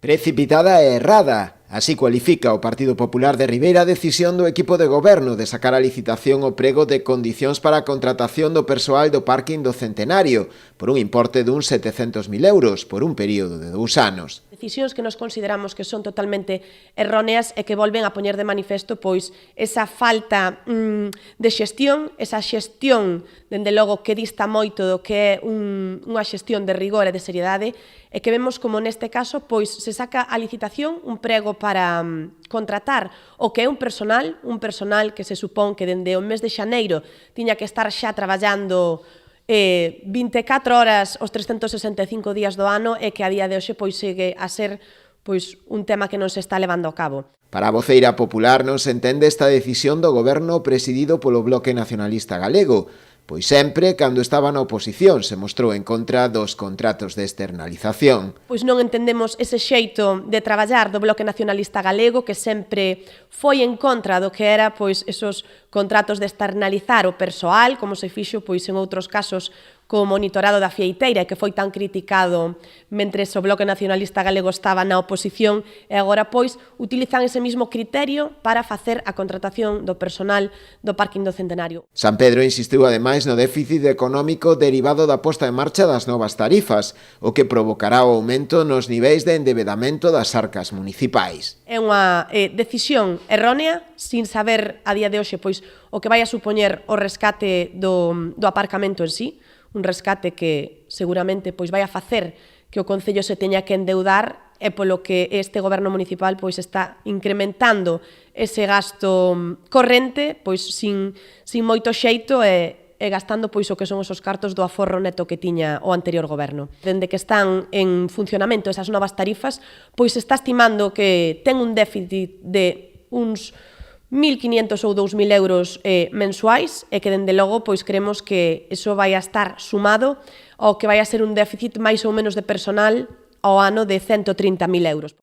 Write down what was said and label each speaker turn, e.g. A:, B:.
A: Precipitada e errada. Así cualifica o Partido Popular de Ribeira a decisión do equipo de goberno de sacar a licitación o prego de condicións para a contratación do persoal do parking do Centenario por un importe duns 700.000 euros por un período de 2 anos.
B: Decisións que nos consideramos que son totalmente erróneas e que volven a poñer de manifesto pois esa falta de xestión, esa xestión, dende logo, que dista moito do que é unha xestión de rigor e de seriedade, e que vemos como neste caso pois se saca a licitación un prego para contratar o que é un personal que se supón que dende o mes de xaneiro tiña que estar xa traballando 24 horas os 365 días do ano e que a día de hoxe pois segue a ser pois un tema que non se está levando a cabo.
A: Para a voceira popular non se entende esta decisión do goberno presidido polo Bloque Nacionalista Galego, pois sempre, cando estaba na oposición, se mostrou en contra dos contratos de externalización.
B: Pois non entendemos ese xeito de traballar do Bloque Nacionalista Galego que sempre foi en contra do que era pois esos contratos de externalizar o persoal, como se fixo pois en outros casos co monitorado da fieiteira, que foi tan criticado mentre o Bloque Nacionalista Galego estaba na oposición, e agora pois utilizan ese mismo criterio para facer a contratación do personal do parking do Centenario.
A: San Pedro insistiu ademais no déficit económico derivado da posta en marcha das novas tarifas, o que provocará o aumento nos niveis de endebedamento das arcas municipais.
B: É unha decisión errónea, sin saber a día de hoxe pois o que vai a supoñer o rescate do aparcamento en sí, un rescate que seguramente pois vai a facer que o Concello se teña que endeudar e polo que este goberno municipal pois está incrementando ese gasto corrente pois sin moito xeito e gastando pois o que son os cartos do aforro neto que tiña o anterior goberno. Dende que están en funcionamento esas novas tarifas, pois se está estimando que ten un déficit de uns 1.500 ou 2.000 euros mensuais e que, dende logo, pois creemos que iso vai a estar sumado ao que vai a ser un déficit máis ou menos de personal ao ano de 130.000 euros.